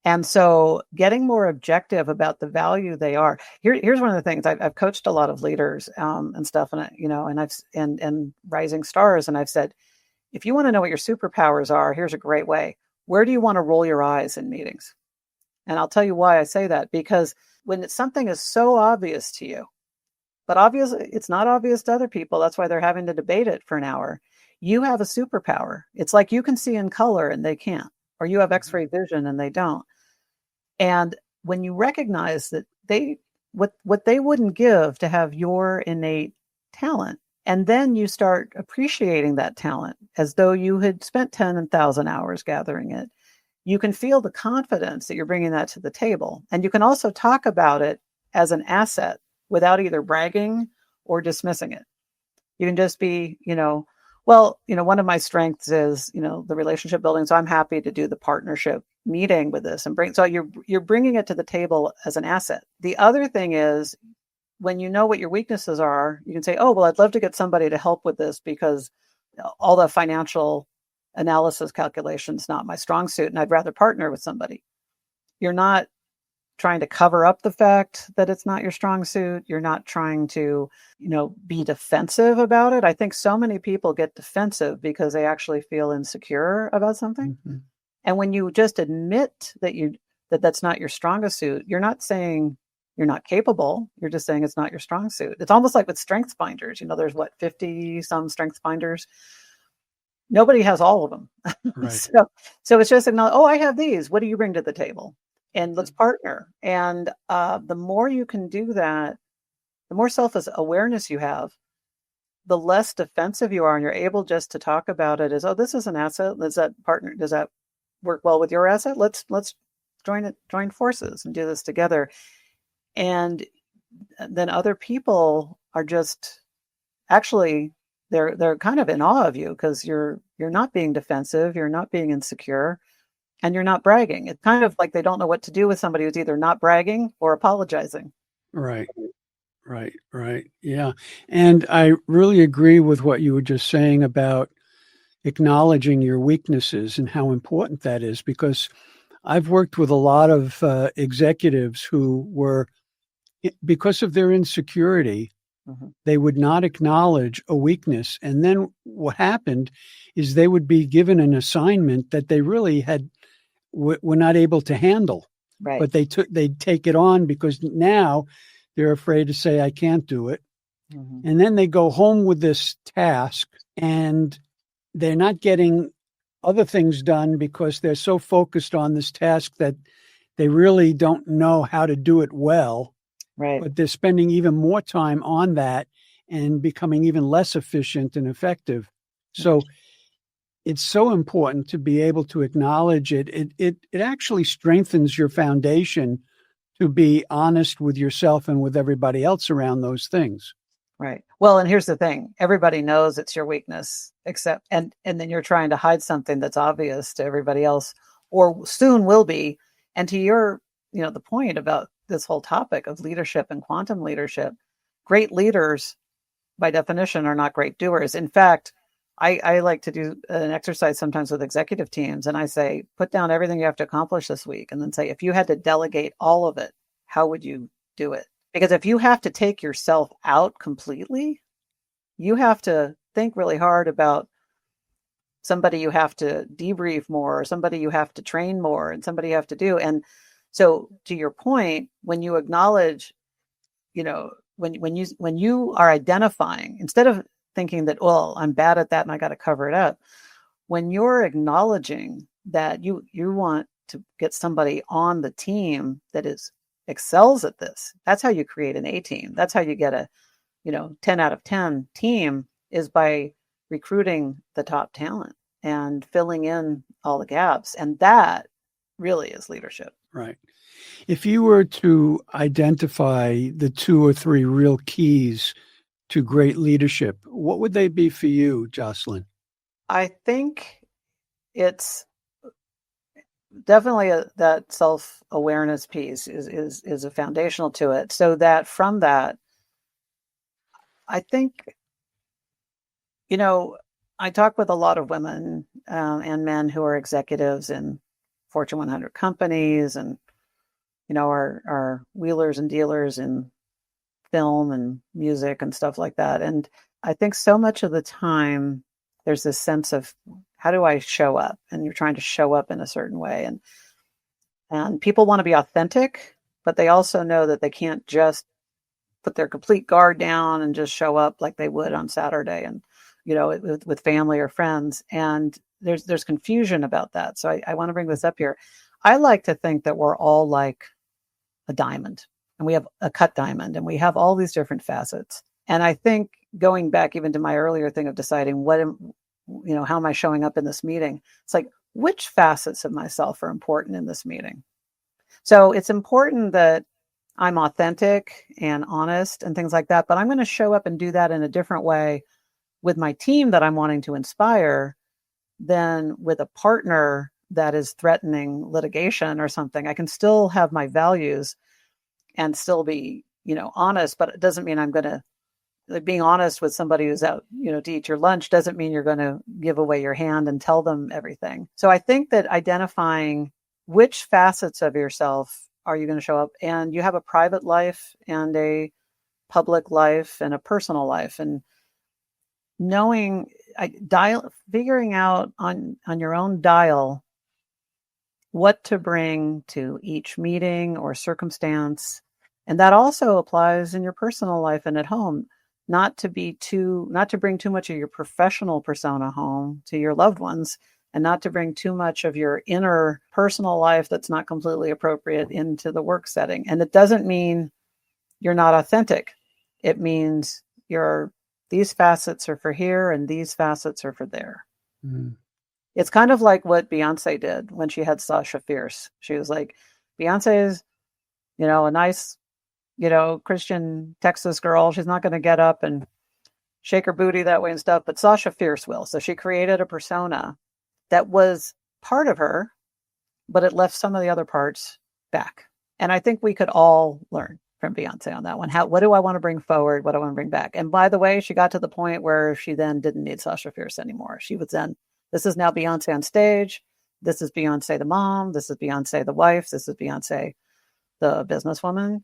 And so getting more objective about the value they are. Here's one of the things I've coached a lot of leaders and stuff, and rising stars. And I've said, if you want to know what your superpowers are, here's a great way. Where do you want to roll your eyes in meetings? And I'll tell you why I say that, because when something is so obvious to you, but it's not obvious to other people. That's why they're having to debate it for an hour. You have a superpower. It's like you can see in color and they can't, or you have X-ray vision and they don't. And when you recognize that what they wouldn't give to have your innate talent, and then you start appreciating that talent as though you had spent 10,000 hours gathering it, you can feel the confidence that you're bringing that to the table. And you can also talk about it as an asset without either bragging or dismissing it. You can just be, one of my strengths is, the relationship building. So I'm happy to do the partnership meeting with this so you're bringing it to the table as an asset. The other thing is when you know what your weaknesses are, you can say, oh, well, I'd love to get somebody to help with this because all the financial analysis calculations not my strong suit, and I'd rather partner with somebody. You're not trying to cover up the fact that it's not your strong suit. You're not trying to, be defensive about it. I think so many people get defensive because they actually feel insecure about something. Mm-hmm. And when you just admit that that's not your strongest suit, you're not saying you're not capable. You're just saying it's not your strong suit. It's almost like with strengths finders. There's 50 some strengths finders. Nobody has all of them. Right. So it's just I have these. What do you bring to the table? And let's partner. And the more you can do that, the more self-awareness you have, the less defensive you are, and you're able just to talk about it as, oh, this is an asset. Does that work well with your asset? Let's join forces and do this together. And then other people are just actually they're kind of in awe of you because you're not being defensive, you're not being insecure, and you're not bragging. It's kind of like they don't know what to do with somebody who's either not bragging or apologizing. Right. Right. Right. Yeah. And I really agree with what you were just saying about acknowledging your weaknesses and how important that is, because I've worked with a lot of executives who were, because of their insecurity, Mhm. they would not acknowledge a weakness. And then what happened is they would be given an assignment that they really were not able to handle, Right. but they'd take it on because now they're afraid to say, I can't do it. Mhm. And then they go home with this task and they're not getting other things done because they're so focused on this task that they really don't know how to do it well, Right. but they're spending even more time on that and becoming even less efficient and effective. So it's so important to be able to acknowledge it. It actually strengthens your foundation to be honest with yourself and with everybody else around those things. Right. Well, and here's the thing. Everybody knows it's your weakness, except and then you're trying to hide something that's obvious to everybody else or soon will be. And to your, the point about this whole topic of leadership and quantum leadership, great leaders by definition are not great doers. In fact, I like to do an exercise sometimes with executive teams and I say, put down everything you have to accomplish this week and then say, if you had to delegate all of it, how would you do it? Because if you have to take yourself out completely, you have to think really hard about somebody you have to debrief more, or somebody you have to train more, and somebody you have to do. And so, to your point, when you acknowledge, when you are identifying, instead of thinking that, well, I'm bad at that and I got to cover it up, when you're acknowledging that you want to get somebody on the team that excels at this, that's how you create an A team. That's how you get a 10 out of 10 team, is by recruiting the top talent and filling in all the gaps. And that really is leadership. Right. If you were to identify the two or three real keys to great leadership, what would they be for you, Jocelyn? I think it's definitely that self-awareness piece is a foundational to it. So that from that, I think, I talk with a lot of women and men who are executives in Fortune 100 companies and, are wheelers and dealers in film and music and stuff like that. And I think so much of the time there's this sense of how do I show up? And you're trying to show up in a certain way. And people want to be authentic, but they also know that they can't just put their complete guard down and just show up like they would on Saturday and, with family or friends. And there's confusion about that. So I want to bring this up here. I like to think that we're all like a diamond and we have a cut diamond and we have all these different facets. And I think going back even to my earlier thing of deciding how am I showing up in this meeting? It's like, which facets of myself are important in this meeting? So it's important that I'm authentic and honest and things like that, but I'm going to show up and do that in a different way with my team that I'm wanting to inspire than with a partner that is threatening litigation or something. I can still have my values and still be, honest, but it doesn't mean I'm going to, like, being honest with somebody who's out, to eat your lunch doesn't mean you're going to give away your hand and tell them everything. So I think that identifying which facets of yourself are you going to show up, and you have a private life and a public life and a personal life, and knowing, figuring out on your own dial what to bring to each meeting or circumstance. And that also applies in your personal life and at home, not to bring too much of your professional persona home to your loved ones, and not to bring too much of your inner personal life that's not completely appropriate into the work setting. And it doesn't mean you're not authentic. It means these facets are for here and these facets are for there. Mm. It's kind of like what Beyonce did when she had Sasha Fierce. She was like, Beyonce is, a nice Christian Texas girl. She's not going to get up and shake her booty that way and stuff, but Sasha Fierce will. So she created a persona that was part of her, but it left some of the other parts back. And I think we could all learn from Beyonce on that one. What do I want to bring forward? What do I want to bring back? And by the way, she got to the point where she then didn't need Sasha Fierce anymore. She was then, this is now Beyonce on stage. This is Beyonce the mom. This is Beyonce the wife. This is Beyonce the businesswoman.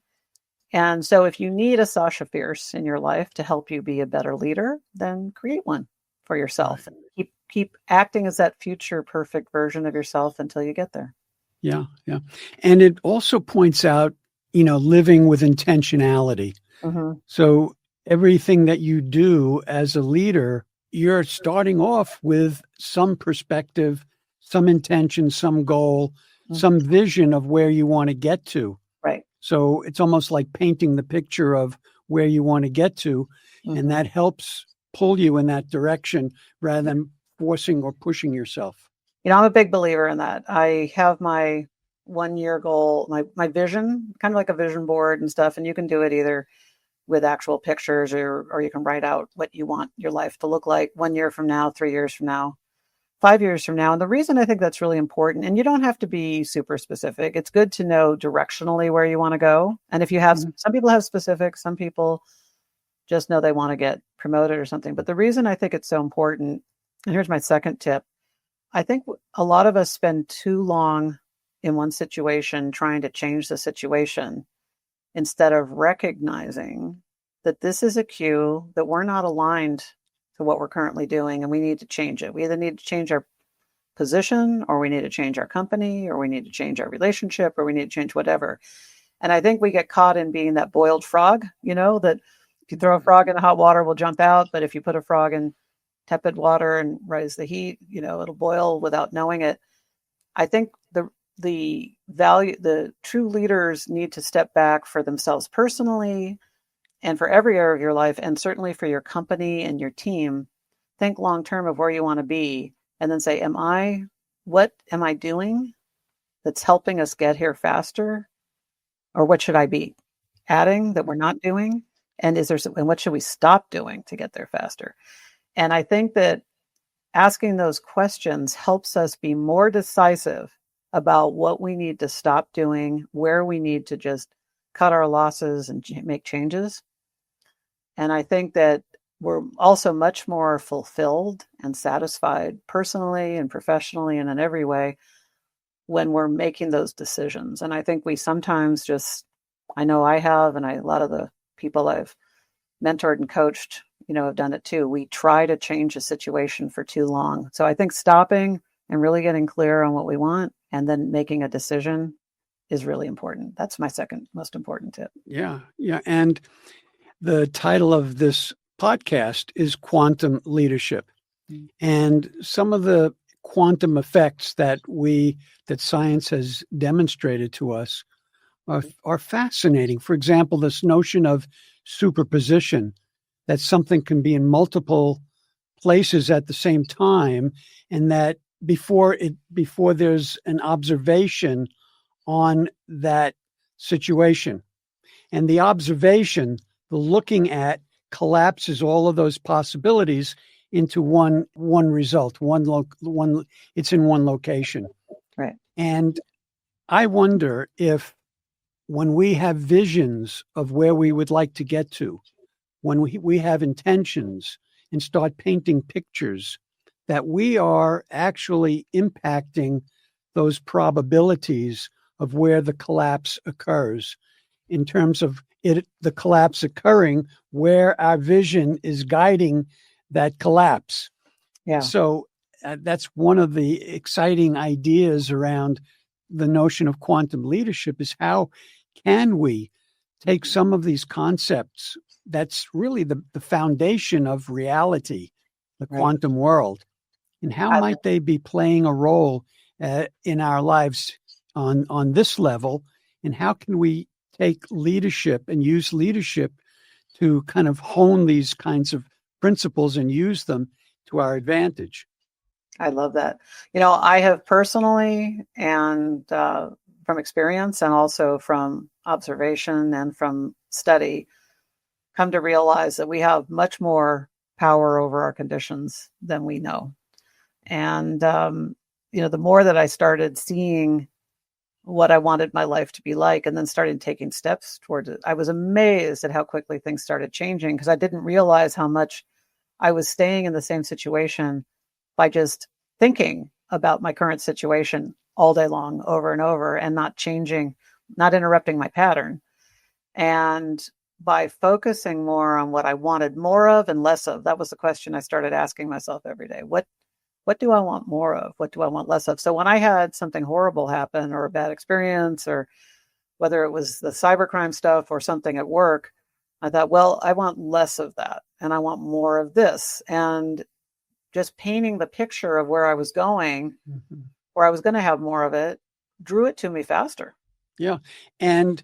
And so if you need a Sasha Fierce in your life to help you be a better leader, then create one for yourself. And keep acting as that future perfect version of yourself until you get there. Yeah, yeah. And it also points out, living with intentionality. Mm-hmm. So everything that you do as a leader, you're starting off with some perspective, some intention, some goal, some vision of where you want to get to. Right. So it's almost like painting the picture of where you want to get to, and that helps pull you in that direction rather than forcing or pushing yourself. I'm a big believer in that. I have my 1-year goal, my vision, kind of like a vision board and stuff, and you can do it either with actual pictures or you can write out what you want your life to look like 1 year from now, 3 years from now, 5 years from now. And the reason I think that's really important, and you don't have to be super specific. It's good to know directionally where you want to go. And if you have, some people have specifics, some people just know they want to get promoted or something. But the reason I think it's so important, and here's my second tip, I think a lot of us spend too long in one situation trying to change the situation instead of recognizing that this is a cue that we're not aligned to what we're currently doing, and we need to change it. We either need to change our position, or we need to change our company, or we need to change our relationship, or we need to change whatever. And I think we get caught in being that boiled frog, that if you throw a frog in the hot water, will jump out. But if you put a frog in tepid water and raise the heat, it'll boil without knowing it. I think the true leaders need to step back for themselves personally and for every area of your life, and certainly for your company and your team. Think long-term of where you want to be, and then say, what am I doing that's helping us get here faster? Or what should I be adding that we're not doing? And what should we stop doing to get there faster? And I think that asking those questions helps us be more decisive about what we need to stop doing, where we need to just cut our losses and make changes. And I think that we're also much more fulfilled and satisfied personally and professionally and in every way when we're making those decisions. And I think we sometimes I know I have, and a lot of the people I've mentored and coached, have done it too. We try to change a situation for too long. So I think stopping and really getting clear on what we want and then making a decision is really important. That's my second most important tip. Yeah. Yeah. And the title of this podcast is Quantum Leadership. And some of the quantum effects that science has demonstrated to us are fascinating. For example, this notion of superposition, that something can be in multiple places at the same time, and that before there's an observation on that situation, and the observation, the looking at, collapses all of those possibilities into one result. It's in one location. Right. And I wonder if, when we have visions of where we would like to get to, when we have intentions and start painting pictures, that we are actually impacting those probabilities of where the collapse occurs, in terms of the collapse occurring where our vision is guiding that collapse. Yeah. So that's one of the exciting ideas around the notion of quantum leadership, is how can we take some of these concepts that's really the foundation of reality, the quantum world, and how might they be playing a role in our lives on this level, and how can we take leadership and use leadership to kind of hone these kinds of principles and use them to our advantage. I love that. I have personally, and from experience and also from observation and from study, come to realize that we have much more power over our conditions than we know. And, the more that I started seeing what I wanted my life to be like and then started taking steps towards it, I was amazed at how quickly things started changing, because I didn't realize how much I was staying in the same situation by just thinking about my current situation all day long, over and over, and not changing, not interrupting my pattern. And by focusing more on what I wanted more of and less of, that was the question I started asking myself every day. What do I want more of? What do I want less of? So when I had something horrible happen, or a bad experience, or whether it was the cybercrime stuff or something at work, I thought, well, I want less of that and I want more of this. And just painting the picture of where I was going, where I was going to have more of it, drew it to me faster. Yeah. And,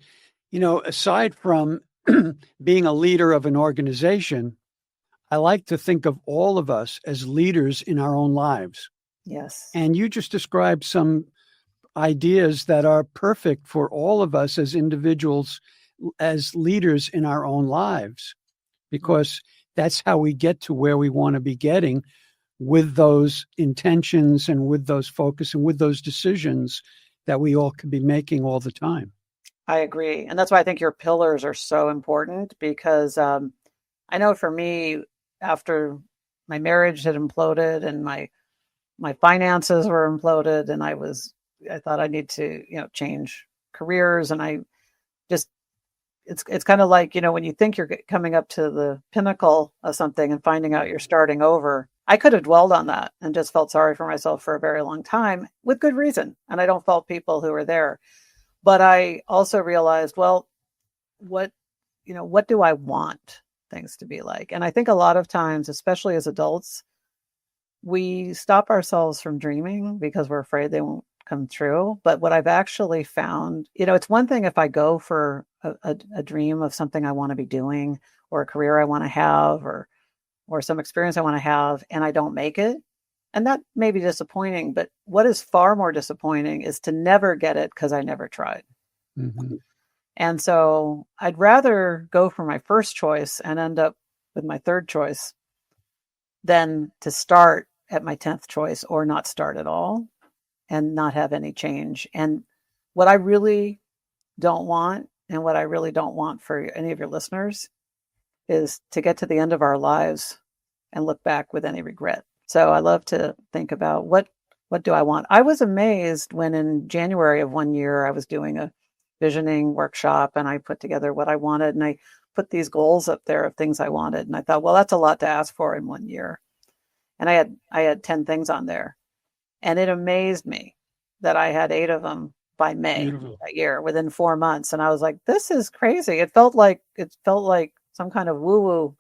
aside from being a leader of an organization, I like to think of all of us as leaders in our own lives. Yes. And you just described some ideas that are perfect for all of us as individuals, as leaders in our own lives, because that's how we get to where we want to be getting, with those intentions and with those focus and with those decisions that we all could be making all the time. I agree. And that's why I think your pillars are so important, because I know for me, after my marriage had imploded and my finances were imploded, and I thought I need to, change careers. And I just, it's kind of like, when you think you're coming up to the pinnacle of something and finding out you're starting over. I could have dwelled on that and just felt sorry for myself for a very long time, with good reason. And I don't fault people who are there. But I also realized, well, what do I want things to be like? And I think a lot of times, especially as adults, we stop ourselves from dreaming because we're afraid they won't come true. But what I've actually found, it's one thing if I go for a dream of something I want to be doing, or a career I want to have, or some experience I want to have, and I don't make it. And that may be disappointing, but what is far more disappointing is to never get it because I never tried. Mm-hmm. And so I'd rather go for my first choice and end up with my third choice than to start at my 10th choice, or not start at all and not have any change. And what I really don't want, and what I really don't want for any of your listeners, is to get to the end of our lives and look back with any regret. So I love to think about what do I want? I was amazed when in January of one year I was doing a visioning workshop, and I put together what I wanted, and I put these goals up there of things I wanted. And I thought, well, that's a lot to ask for in 1 year. And I had 10 things on there, and it amazed me that I had 8 of them by May that year, within 4 months. And I was like, this is crazy. It felt like some kind of woo-woo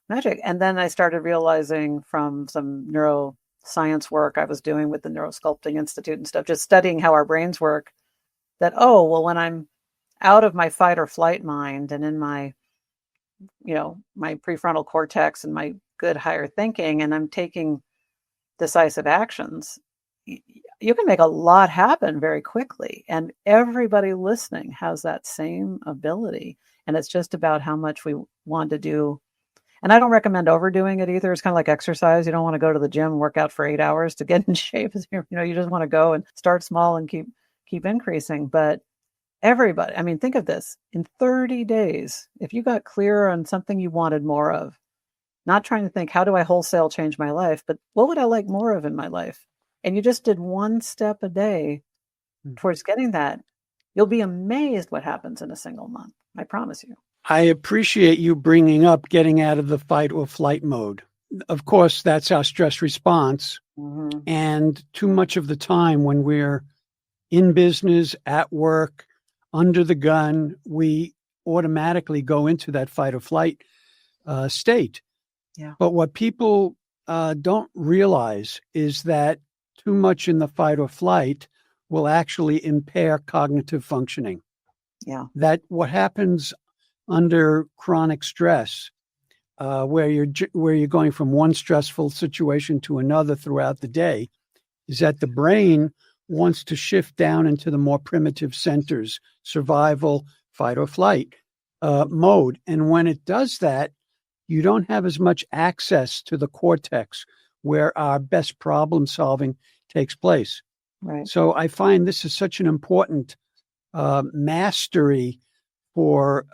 magic. And then I started realizing from some neuroscience work I was doing with the Neurosculpting Institute and stuff, just studying how our brains work, that, oh, well, when I'm out of my fight or flight mind and in my, my prefrontal cortex and my good higher thinking, and I'm taking decisive actions, you can make a lot happen very quickly. And everybody listening has that same ability. And it's just about how much we want to do. And I don't recommend overdoing it either. It's kind of like exercise. You don't want to go to the gym and work out for 8 hours to get in shape. You just want to go and start small and keep increasing. But everybody, think of this. In 30 days, if you got clear on something you wanted more of, not trying to think, how do I wholesale change my life, but what would I like more of in my life? And you just did one step a day towards getting that, you'll be amazed what happens in a single month. I promise you. I appreciate you bringing up getting out of the fight or flight mode. Of course, that's our stress response. Mm-hmm. And too much of the time when we're in business, at work, under the gun, we automatically go into that fight or flight state. Yeah. But what people don't realize is that too much in the fight or flight will actually impair cognitive functioning. Yeah. That what happens under chronic stress, where you're going from one stressful situation to another throughout the day, is that the brain wants to shift down into the more primitive centers, survival, fight or flight. mode. And when it does that, you don't have as much access to the cortex where our best problem solving takes place. Right. So I find this is such an important mastery for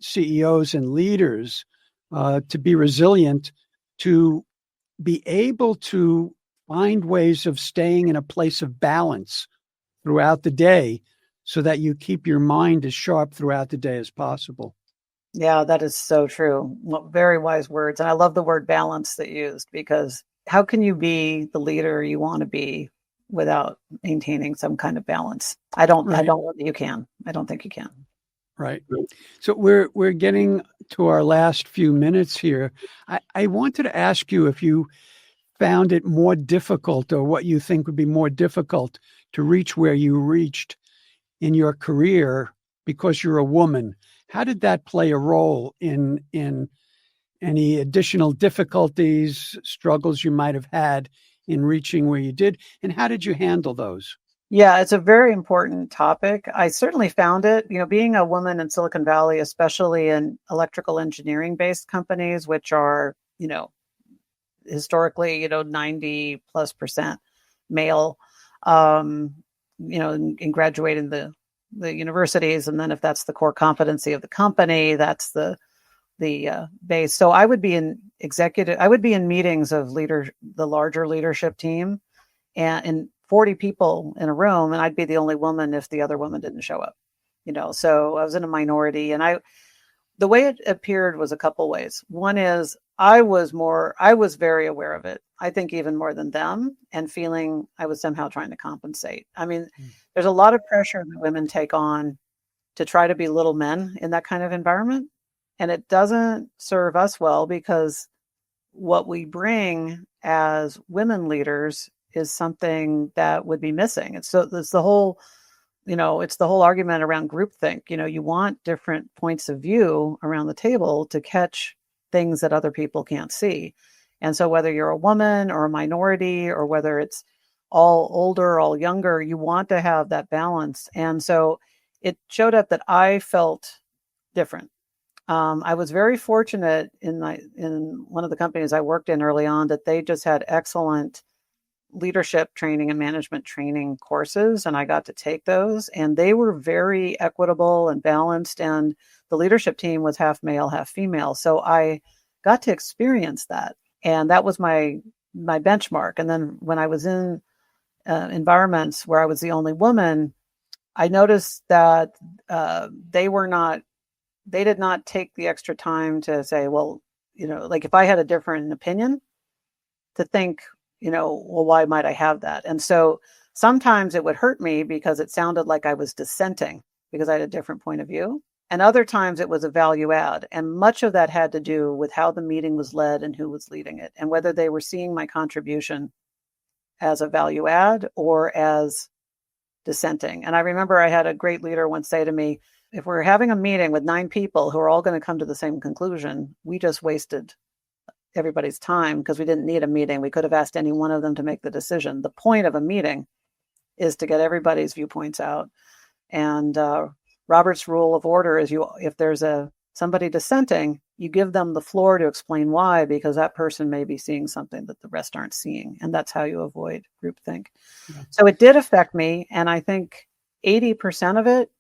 CEOs and leaders to be resilient, to be able to find ways of staying in a place of balance throughout the day so that you keep your mind as sharp throughout the day as possible. Yeah, that is so true. Very wise words. And I love the word balance that you used, because how can you be the leader you want to be without maintaining some kind of balance? I don't know that you can. I don't think you can. Right. So we're getting to our last few minutes here. I wanted to ask you if you found it more difficult, or what you think would be more difficult to reach where you reached in your career because you're a woman. How did that play a role in any additional difficulties, struggles you might have had in reaching where you did? And how did you handle those? Yeah, it's a very important topic. I certainly found it, being a woman in Silicon Valley, especially in electrical engineering based companies, which are, historically, 90 plus percent male, in graduating the universities. And then if that's the core competency of the company, that's the base. So I would be in meetings of the larger leadership team, and 40 people in a room, and I'd be the only woman if the other woman didn't show up. So I was in a minority, and the way it appeared was a couple ways. One is I was very aware of it. I think even more than them, and feeling I was somehow trying to compensate. I mean, there's a lot of pressure that women take on to try to be little men in that kind of environment. And it doesn't serve us well, because what we bring as women leaders is something that would be missing. It's the whole argument around groupthink. You want different points of view around the table to catch things that other people can't see. And so whether you're a woman or a minority, or whether it's all older, all younger, you want to have that balance. And so it showed up that I felt different. I was very fortunate in one of the companies I worked in early on, that they just had excellent leadership training and management training courses, and I got to take those, and they were very equitable and balanced, and the leadership team was half male, half female. So I got to experience that, and that was my benchmark. And then when I was in environments where I was the only woman, I noticed that they did not take the extra time to say, well, like if I had a different opinion, to think, well, why might I have that? And so sometimes it would hurt me because it sounded like I was dissenting because I had a different point of view. And other times it was a value add. And much of that had to do with how the meeting was led and who was leading it, and whether they were seeing my contribution as a value add or as dissenting. And I remember I had a great leader once say to me, if we're having a meeting with 9 people who are all going to come to the same conclusion, we just wasted everybody's time, because we didn't need a meeting. We could have asked any one of them to make the decision. The point of a meeting is to get everybody's viewpoints out. And Robert's rule of order is, if there's somebody dissenting, you give them the floor to explain why, because that person may be seeing something that the rest aren't seeing. And that's how you avoid groupthink. Yeah. So it did affect me. And I think 80% of it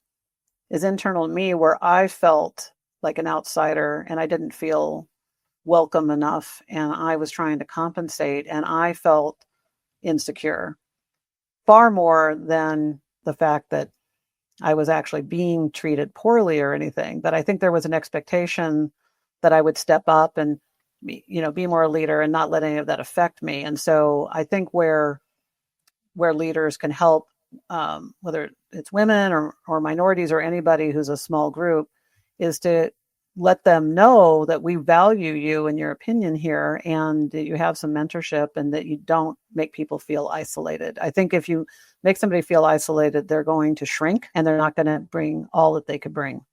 is internal to me, where I felt like an outsider and I didn't feel welcome enough, and I was trying to compensate, and I felt insecure far more than the fact that I was actually being treated poorly or anything. But I think there was an expectation that I would step up and be more a leader and not let any of that affect me. And so I think where leaders can help, whether it's women or minorities or anybody who's a small group, is to let them know that we value you and your opinion here, and that you have some mentorship, and that you don't make people feel isolated. I think if you make somebody feel isolated, they're going to shrink, and they're not going to bring all that they could bring.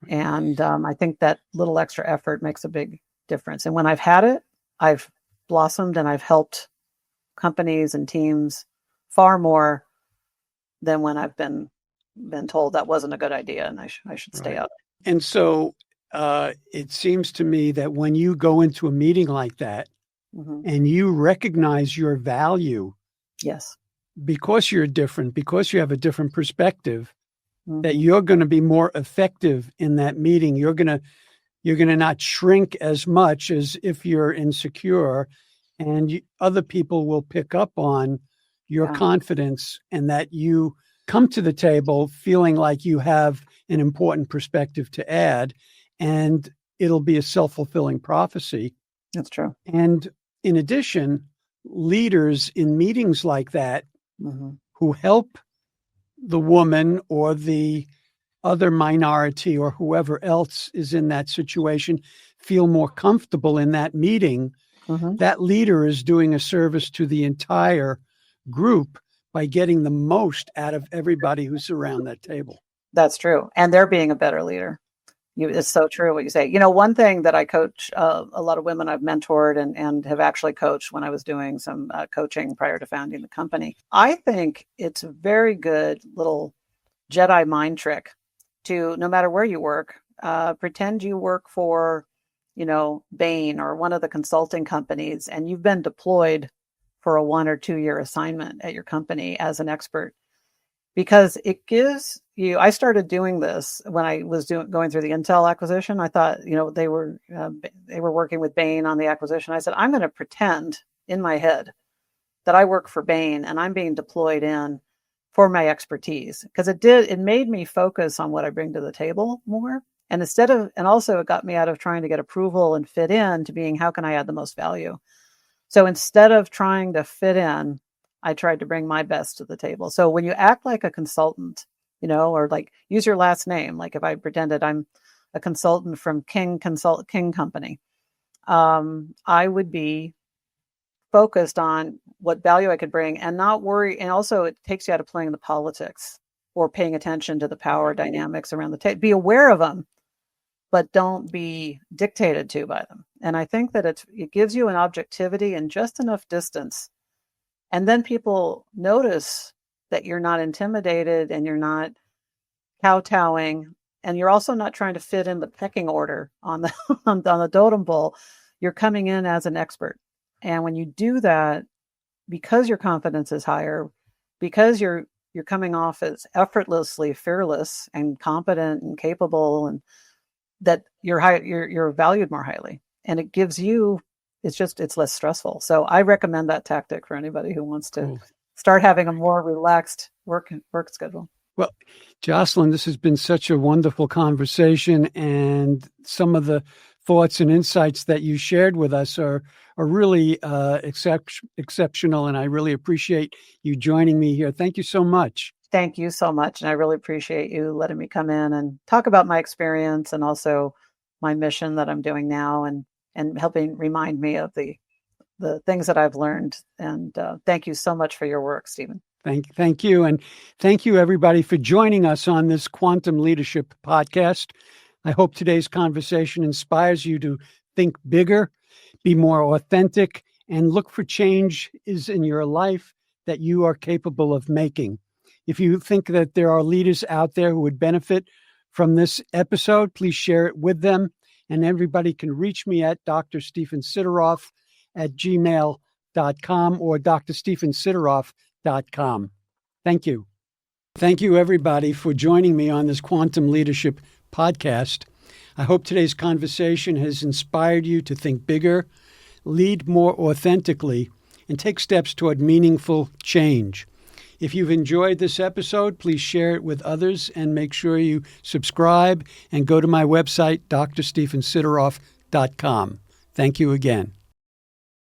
And I think that little extra effort makes a big difference. And when I've had it, I've blossomed, and I've helped companies and teams far more than when I've been told that wasn't a good idea and I should stay out. And so it seems to me that when you go into a meeting like that and you recognize your value, yes, because you're different, because you have a different perspective, that you're going to be more effective in that meeting. You're going to not shrink as much as if you're insecure, and other people will pick up on your confidence and that you come to the table feeling like you have an important perspective to add, and it'll be a self-fulfilling prophecy. That's true. And in addition, leaders in meetings like that who help the woman or the other minority or whoever else is in that situation feel more comfortable in that meeting, that leader is doing a service to the entire group by getting the most out of everybody who's around that table. That's true. And they're being a better leader. It's so true what you say. One thing that I coach a lot of women I've mentored and have actually coached when I was doing some coaching prior to founding the company. I think it's a very good little Jedi mind trick to, no matter where you work, pretend you work for, Bain or one of the consulting companies, and you've been deployed for a 1 or 2 year assignment at your company as an expert. Because it gives you, I started doing this when I was going through the Intel acquisition. I thought, they were working with Bain on the acquisition. I said, I'm going to pretend in my head that I work for Bain and I'm being deployed in for my expertise, because it made me focus on what I bring to the table more. And also it got me out of trying to get approval and fit in to being, how can I add the most value? So instead of trying to fit in, I tried to bring my best to the table. So when you act like a consultant, or like use your last name, like if I pretended I'm a consultant from King Company, I would be focused on what value I could bring and not worry. And also it takes you out of playing the politics or paying attention to the power dynamics around the table. Be aware of them, but don't be dictated to by them. And I think that it gives you an objectivity and just enough distance. And then people notice that you're not intimidated and you're not kowtowing, and you're also not trying to fit in the pecking order on the on the totem pole. You're coming in as an expert. And when you do that, because your confidence is higher, because you're coming off as effortlessly fearless and competent and capable, and that you're valued more highly. And it gives you, it's less stressful. So I recommend that tactic for anybody who wants to start having a more relaxed work schedule. Well, Jocelyn, this has been such a wonderful conversation, and some of the thoughts and insights that you shared with us are really exceptional, and I really appreciate you joining me here. Thank you so much. Thank you so much, and I really appreciate you letting me come in and talk about my experience and also my mission that I'm doing now, and helping remind me of the things that I've learned. And thank you so much for your work, Stephen. Thank you. And thank you, everybody, for joining us on this Quantum Leadership podcast. I hope today's conversation inspires you to think bigger, be more authentic, and look for changes in your life that you are capable of making. If you think that there are leaders out there who would benefit from this episode, please share it with them. And everybody can reach me at drstephensideroff@gmail.com or drstephensideroff.com. Thank you. Thank you, everybody, for joining me on this Quantum Leadership podcast. I hope today's conversation has inspired you to think bigger, lead more authentically, and take steps toward meaningful change. If you've enjoyed this episode, please share it with others and make sure you subscribe and go to my website, drstephensideroff.com. Thank you again.